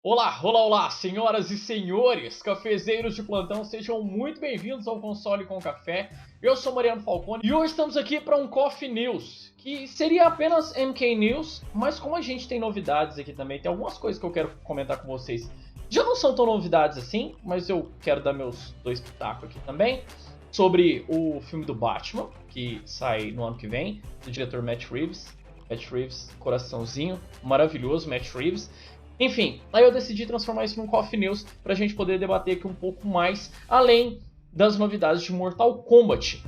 Olá, olá, olá, senhoras e senhores, cafezeiros de plantão, sejam muito bem-vindos ao Console com Café. Eu sou Mariano Falcone e hoje estamos aqui para um Coffee News, que seria apenas MK News, mas como a gente tem novidades aqui também, tem algumas coisas que eu quero comentar com vocês. Já não são tão novidades assim, mas eu quero dar meus dois pitacos aqui também, sobre o filme do Batman, que sai no ano que vem, do diretor Matt Reeves. Matt Reeves, coraçãozinho, maravilhoso Matt Reeves. Enfim, aí eu decidi transformar isso num Coffee News pra gente poder debater aqui um pouco mais, além das novidades de Mortal Kombat.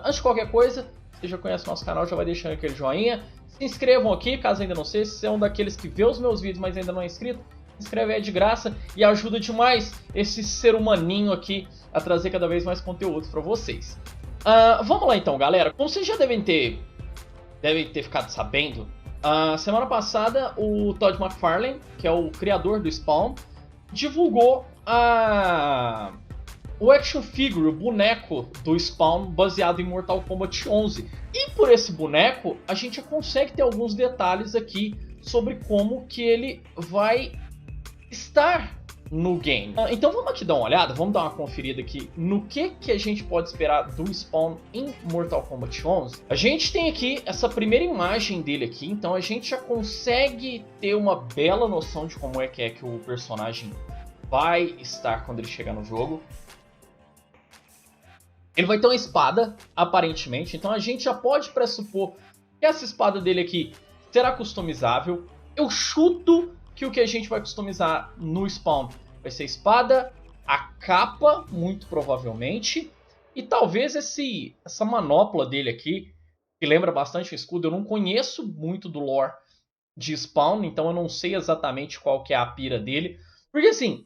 Antes de qualquer coisa, você já conhece o nosso canal, já vai deixando aquele joinha. Se inscrevam aqui, caso ainda não seja, se você é um daqueles que vê os meus vídeos, mas ainda não é inscrito, se inscreve aí de graça e ajuda demais esse ser humaninho aqui a trazer cada vez mais conteúdo pra vocês. Vamos lá então, galera. Como vocês já devem ter ficado sabendo, semana passada o Todd McFarlane, que é o criador do Spawn, divulgou o action figure, o boneco do Spawn baseado em Mortal Kombat 11. E por esse boneco a gente já consegue ter alguns detalhes aqui sobre como que ele vai estar no game. Então vamos aqui dar uma olhada, vamos dar uma conferida aqui no que a gente pode esperar do Spawn em Mortal Kombat 11. A gente tem aqui essa primeira imagem dele aqui, então a gente já consegue ter uma bela noção de como é que o personagem vai estar quando ele chegar no jogo. Ele vai ter uma espada, aparentemente, então a gente já pode pressupor que essa espada dele aqui será customizável. Eu chuto que o que a gente vai customizar no Spawn vai ser a espada, a capa, muito provavelmente, e talvez essa manopla dele aqui, que lembra bastante o escudo. Eu não conheço muito do lore de Spawn, então eu não sei exatamente qual que é a pira dele, porque assim,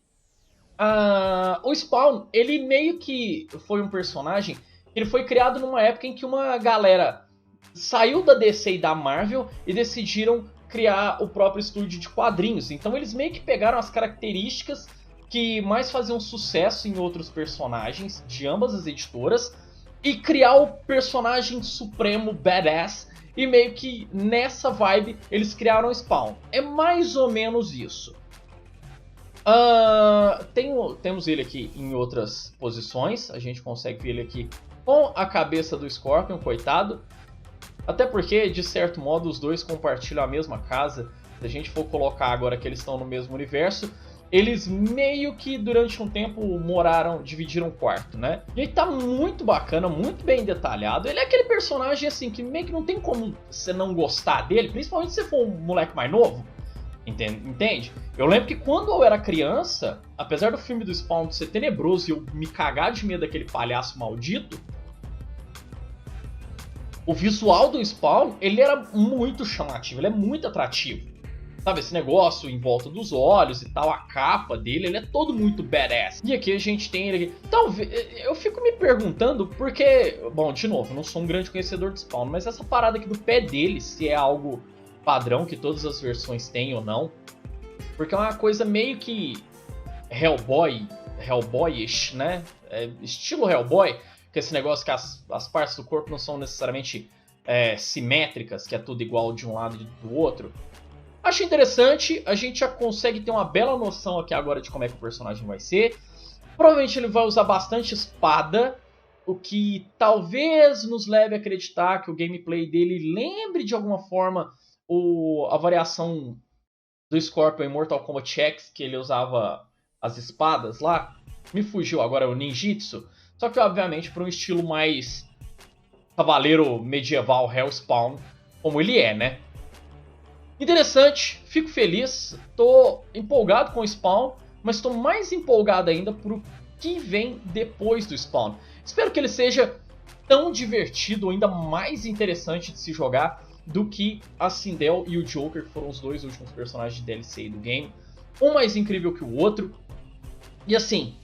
o Spawn, ele meio que foi um personagem, ele foi criado numa época em que uma galera saiu da DC e da Marvel e decidiram criar o próprio estúdio de quadrinhos. Então eles meio que pegaram as características que mais faziam sucesso em outros personagens de ambas as editoras e criar o personagem supremo badass, e meio que nessa vibe eles criaram o Spawn. É mais ou menos isso. Temos ele aqui em outras posições, a gente consegue ver ele aqui com a cabeça do Scorpion, coitado. Até porque, de certo modo, os dois compartilham a mesma casa. Se a gente for colocar agora que eles estão no mesmo universo, eles meio que durante um tempo dividiram o quarto, né? E ele tá muito bacana, muito bem detalhado. Ele é aquele personagem assim que meio que não tem como você não gostar dele, principalmente se você for um moleque mais novo. Entende? Eu lembro que quando eu era criança, apesar do filme do Spawn ser tenebroso e eu me cagar de medo daquele palhaço maldito, o visual do Spawn, ele era muito chamativo, ele é muito atrativo. Sabe, esse negócio em volta dos olhos e tal, a capa dele, ele é todo muito badass. E aqui a gente tem ele aqui. Talvez, eu fico me perguntando porque, bom, de novo, eu não sou um grande conhecedor de Spawn, mas essa parada aqui do pé dele, se é algo padrão que todas as versões têm ou não. Porque é uma coisa meio que Hellboyish, né? Estilo Hellboy. Que esse negócio que as partes do corpo não são necessariamente simétricas, que é tudo igual de um lado e do outro. Acho interessante, a gente já consegue ter uma bela noção aqui agora de como é que o personagem vai ser. Provavelmente ele vai usar bastante espada, o que talvez nos leve a acreditar que o gameplay dele lembre de alguma forma a variação do Scorpion em Mortal Kombat X, que ele usava as espadas lá. Me fugiu agora o ninjitsu. Só que, obviamente, para um estilo mais cavaleiro medieval Hellspawn, como ele é, né? Interessante, fico feliz, tô empolgado com o Spawn, mas estou mais empolgado ainda por o que vem depois do Spawn. Espero que ele seja tão divertido, ou ainda mais interessante de se jogar, do que a Sindel e o Joker, que foram os dois últimos personagens de DLC do game. Um mais incrível que o outro. E assim,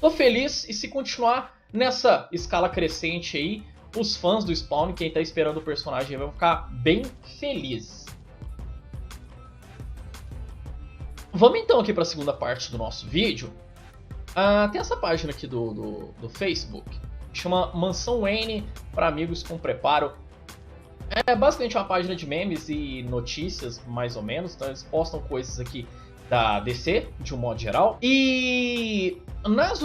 tô feliz, e se continuar nessa escala crescente aí, os fãs do Spawn, quem tá esperando o personagem, vão ficar bem felizes. Vamos então aqui para a segunda parte do nosso vídeo. Tem essa página aqui do Facebook, que chama Mansão Wayne para amigos com preparo. É basicamente uma página de memes e notícias, mais ou menos. Então eles postam coisas aqui da DC, de um modo geral. E nos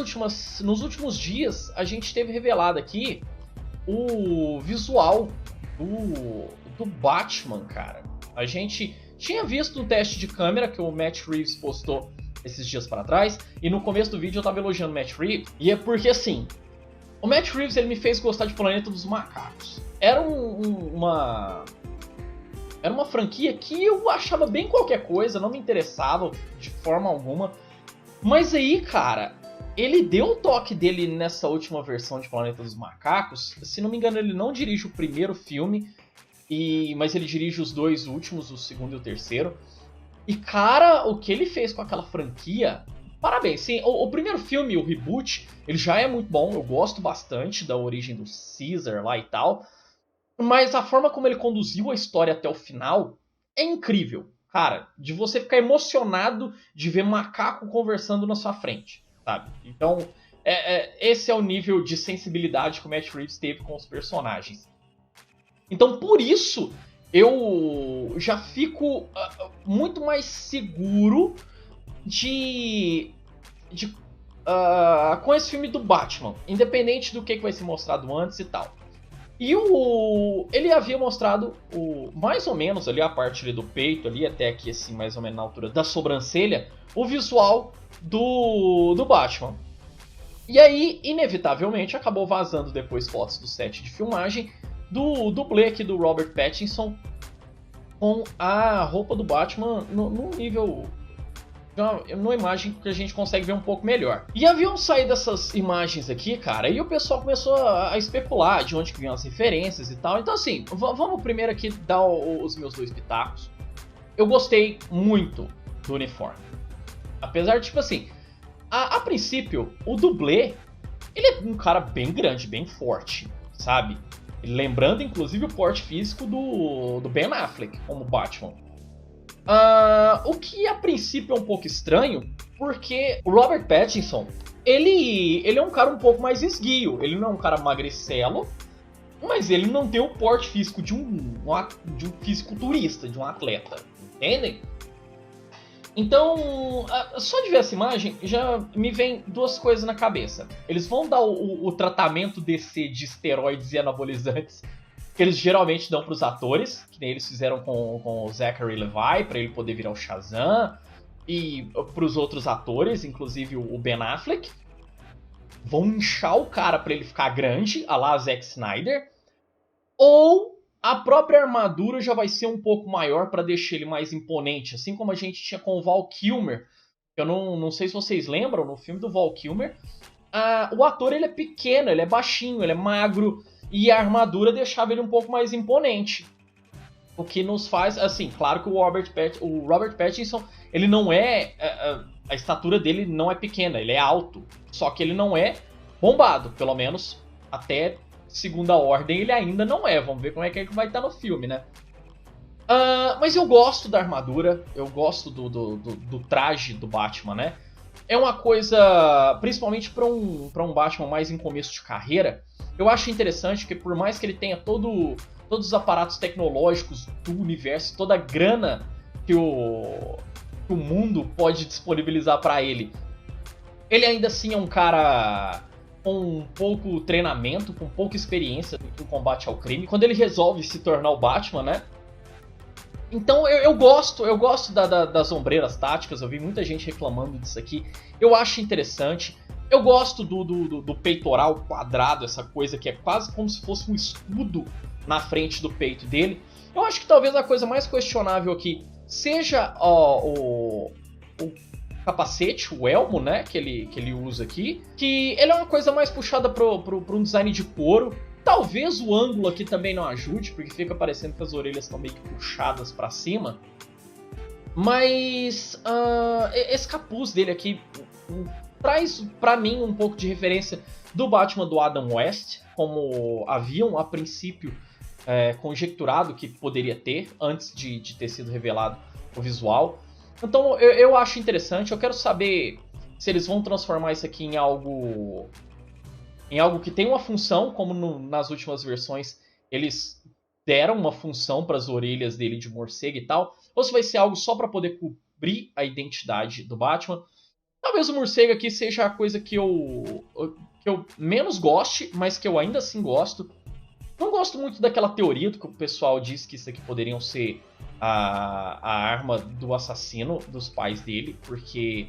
últimos dias, a gente teve revelado aqui o visual do Batman, cara. A gente tinha visto um teste de câmera que o Matt Reeves postou esses dias para trás, e no começo do vídeo eu tava elogiando o Matt Reeves, e é porque assim, o Matt Reeves ele me fez gostar de Planeta dos Macacos. Era uma franquia que eu achava bem qualquer coisa, não me interessava de forma alguma. Mas aí, cara, ele deu o toque dele nessa última versão de Planeta dos Macacos. Se não me engano, ele não dirige o primeiro filme, mas ele dirige os dois últimos, o segundo e o terceiro. E, cara, o que ele fez com aquela franquia... Parabéns, sim. O primeiro filme, o reboot, ele já é muito bom. Eu gosto bastante da origem do Caesar lá e tal. Mas a forma como ele conduziu a história até o final é incrível. Cara, de você ficar emocionado de ver macaco conversando na sua frente, sabe? Então, esse é o nível de sensibilidade que o Matt Reeves teve com os personagens. Então, por isso, eu já fico muito mais seguro com esse filme do Batman, independente do que vai ser mostrado antes e tal. E ele havia mostrado mais ou menos ali a parte ali do peito, ali até aqui assim, mais ou menos na altura da sobrancelha, o visual do Batman. E aí, inevitavelmente, acabou vazando depois fotos do set de filmagem do dublê aqui do Robert Pattinson com a roupa do Batman num nível... numa imagem que a gente consegue ver um pouco melhor. E haviam saído essas imagens aqui, cara, e o pessoal começou a especular de onde que vinham as referências e tal. Então assim, vamos primeiro aqui dar os meus dois pitacos. Eu gostei muito do uniforme. Apesar de, tipo assim, a princípio, o dublê, ele é um cara bem grande, bem forte, sabe? Lembrando, inclusive, o porte físico do Ben Affleck como Batman. O que a princípio é um pouco estranho, porque o Robert Pattinson, ele é um cara um pouco mais esguio. Ele não é um cara magricelo, mas ele não tem o porte físico de um fisiculturista, de um atleta. Entendem? Então, só de ver essa imagem, já me vem duas coisas na cabeça. Eles vão dar o tratamento DC de esteroides e anabolizantes que eles geralmente dão para os atores, que nem eles fizeram com o Zachary Levi, para ele poder virar o Shazam, e para os outros atores, inclusive o Ben Affleck. Vão inchar o cara para ele ficar grande, a lá Zack Snyder. Ou a própria armadura já vai ser um pouco maior para deixar ele mais imponente, assim como a gente tinha com o Val Kilmer. Eu não sei se vocês lembram, no filme do Val Kilmer, o ator ele é pequeno, ele é baixinho, ele é magro, e a armadura deixava ele um pouco mais imponente. O que nos faz, assim, claro que o Robert Pattinson, ele não é... A estatura dele não é pequena, ele é alto. Só que ele não é bombado, pelo menos até segunda ordem ele ainda não é. Vamos ver como é que ele vai estar no filme, né? Mas eu gosto da armadura, eu gosto do traje do Batman, né? É uma coisa, principalmente para um Batman mais em começo de carreira, eu acho interessante que por mais que ele tenha todos os aparatos tecnológicos do universo, toda a grana que o mundo pode disponibilizar para ele ainda assim é um cara com pouco treinamento, com pouca experiência em combate ao crime. Quando ele resolve se tornar o Batman, né? Então eu gosto das ombreiras táticas, eu vi muita gente reclamando disso aqui. Eu acho interessante. Eu gosto do peitoral quadrado, essa coisa que é quase como se fosse um escudo na frente do peito dele. Eu acho que talvez a coisa mais questionável aqui seja o capacete, o elmo, né, que ele usa aqui. Que ele é uma coisa mais puxada para um design de couro. Talvez o ângulo aqui também não ajude, porque fica parecendo que as orelhas estão meio que puxadas para cima. Mas esse capuz dele aqui traz para mim um pouco de referência do Batman do Adam West, como haviam a princípio conjecturado que poderia ter antes de ter sido revelado o visual. Então eu acho interessante, eu quero saber se eles vão transformar isso aqui em algo que tem uma função, como nas últimas versões eles deram uma função para as orelhas dele de morcego e tal, ou se vai ser algo só para poder descobrir a identidade do Batman. Talvez o morcego aqui seja a coisa que eu menos goste, mas que eu ainda assim gosto. Não gosto muito daquela teoria do que o pessoal diz que isso aqui poderiam ser a arma do assassino dos pais dele, porque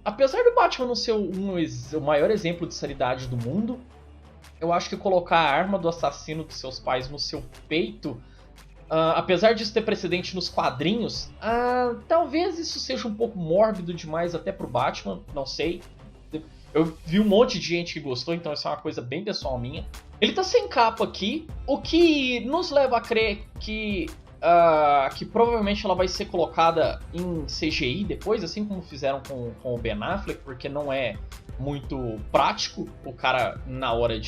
apesar do Batman não ser o maior exemplo de sanidade do mundo, eu acho que colocar a arma do assassino dos seus pais no seu peito, apesar disso ter precedente nos quadrinhos, talvez isso seja um pouco mórbido demais até pro Batman, não sei. Eu vi um monte de gente que gostou, então isso é uma coisa bem pessoal minha. Ele tá sem capa aqui, o que nos leva a crer que provavelmente ela vai ser colocada em CGI depois, assim como fizeram com o Ben Affleck, porque não é muito prático o cara, na hora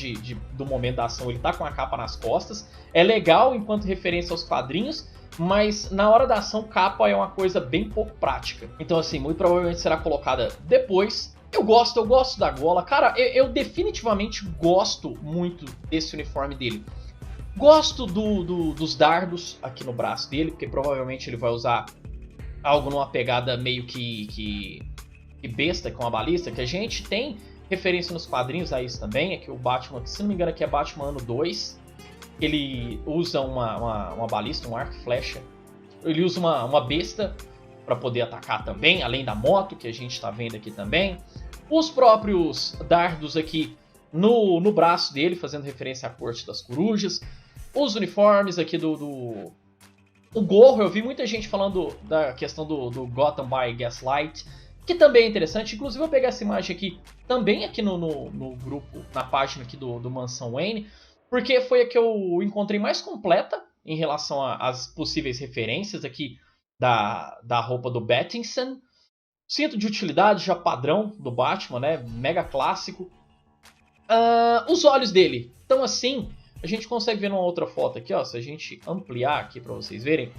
do momento da ação, ele tá com a capa nas costas. É legal enquanto referência aos quadrinhos, mas na hora da ação, capa é uma coisa bem pouco prática. Então, assim, muito provavelmente será colocada depois. Eu gosto da gola. Cara, eu definitivamente gosto muito desse uniforme dele. Gosto dos dardos aqui no braço dele, porque provavelmente ele vai usar algo numa pegada meio que besta com a balista, que a gente tem referência nos quadrinhos a isso também. É que o Batman, que se não me engano aqui é Batman ano 2, ele usa uma balista, um arco e flecha. Ele usa uma besta para poder atacar também, além da moto que a gente está vendo aqui também. Os próprios dardos aqui no braço dele, fazendo referência à corte das corujas. Os uniformes aqui o gorro, eu vi muita gente falando da questão do Gotham by Gaslight, que também é interessante. Inclusive eu vou pegar essa imagem aqui, também aqui no grupo, na página aqui do Mansão Wayne, porque foi a que eu encontrei mais completa em relação às possíveis referências aqui da roupa do Pattinson. Cinto de utilidade já padrão do Batman, né? Mega clássico. Os olhos dele estão assim. A gente consegue ver numa outra foto aqui, ó. Se a gente ampliar aqui para vocês verem,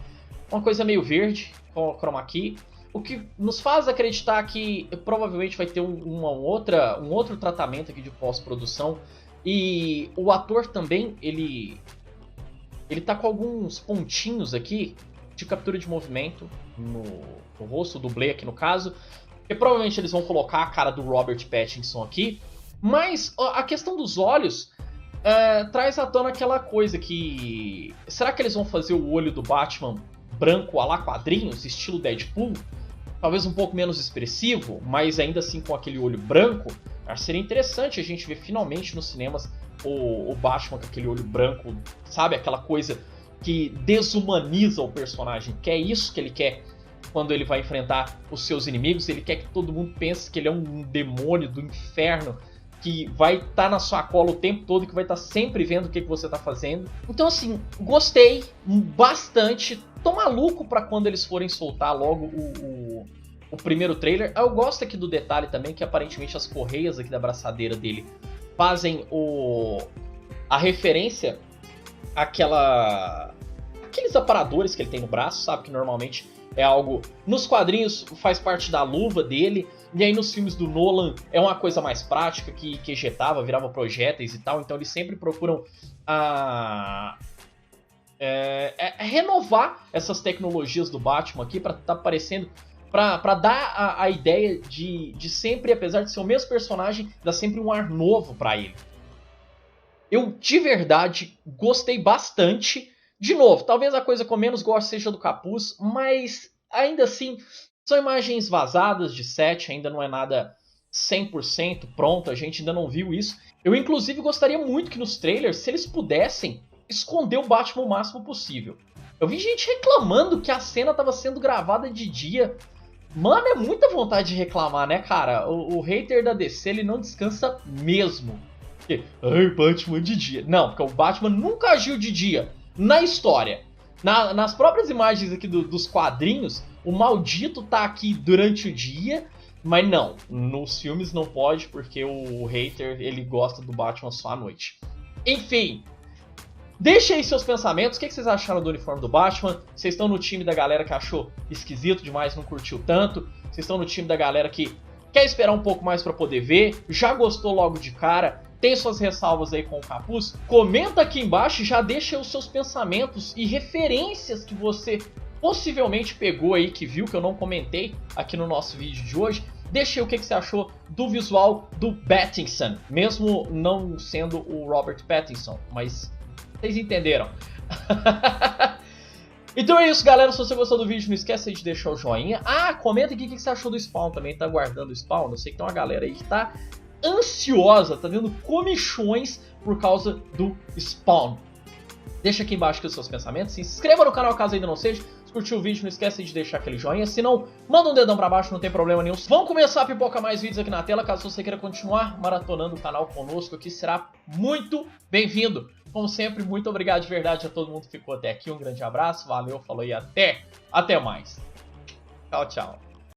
uma coisa meio verde com o chroma key, o que nos faz acreditar que provavelmente vai ter um outro tratamento aqui de pós-produção. E o ator também, ele tá com alguns pontinhos aqui de captura de movimento no rosto, o dublê aqui no caso, e provavelmente eles vão colocar a cara do Robert Pattinson aqui, mas a questão dos olhos traz à tona aquela coisa que... Será que eles vão fazer o olho do Batman branco à la quadrinhos, estilo Deadpool? Talvez um pouco menos expressivo, mas ainda assim com aquele olho branco. Acho que seria interessante a gente ver finalmente nos cinemas o Batman com aquele olho branco, sabe? Aquela coisa que desumaniza o personagem, que é isso que ele quer quando ele vai enfrentar os seus inimigos. Ele quer que todo mundo pense que ele é um demônio do inferno, que vai estar na sua cola o tempo todo, que vai estar sempre vendo o que você está fazendo. Então, assim, gostei bastante. Tô maluco para quando eles forem soltar logo o primeiro trailer. Eu gosto aqui do detalhe também, que aparentemente as correias aqui da braçadeira dele fazem a referência àqueles aparadores que ele tem no braço, sabe? Que normalmente é algo... Nos quadrinhos faz parte da luva dele, e aí nos filmes do Nolan é uma coisa mais prática, que ejetava, virava projéteis e tal. Então eles sempre procuram renovar essas tecnologias do Batman aqui pra tá aparecendo, pra dar a ideia de sempre, apesar de ser o mesmo personagem, dar sempre um ar novo pra ele. Eu de verdade gostei bastante. De novo, talvez a coisa que eu menos gosto seja do capuz, mas ainda assim são imagens vazadas de set, ainda não é nada 100% pronto, a gente ainda não viu isso. Eu inclusive gostaria muito que nos trailers, se eles pudessem, esconder o Batman o máximo possível. Eu vi gente reclamando que a cena estava sendo gravada de dia. Mano, é muita vontade de reclamar, né, cara? O hater da DC, ele não descansa mesmo. Porque, ai, Batman de dia. Não, porque o Batman nunca agiu de dia na história. Nas próprias imagens aqui dos quadrinhos, o maldito tá aqui durante o dia, mas não, nos filmes não pode, porque o hater, ele gosta do Batman só à noite. Enfim, deixa aí seus pensamentos, o que vocês acharam do uniforme do Batman? Vocês estão no time da galera que achou esquisito demais, não curtiu tanto? Vocês estão no time da galera que quer esperar um pouco mais pra poder ver? Já gostou logo de cara? Tem suas ressalvas aí com o capuz? Comenta aqui embaixo e já deixa os seus pensamentos e referências que você possivelmente pegou aí, que viu que eu não comentei aqui no nosso vídeo de hoje. Deixa aí o que você achou do visual do Pattinson, mesmo não sendo o Robert Pattinson, mas vocês entenderam. Então é isso, galera. Se você gostou do vídeo, não esqueça de deixar o joinha. Ah, comenta aqui o que você achou do Spawn também. Tá guardando o Spawn? Eu sei que tem uma galera aí que tá ansiosa, tá dando comichões por causa do Spawn. Deixa aqui embaixo os seus pensamentos. Se inscreva no canal caso ainda não seja. Se curtiu o vídeo, não esqueça de deixar aquele joinha. Se não, manda um dedão pra baixo, não tem problema nenhum. Vamos começar a pipocar mais vídeos aqui na tela. Caso você queira continuar maratonando o canal conosco aqui, será muito bem-vindo. Como sempre, muito obrigado de verdade a todo mundo que ficou até aqui. Um grande abraço, valeu, falou e até mais. Tchau, tchau.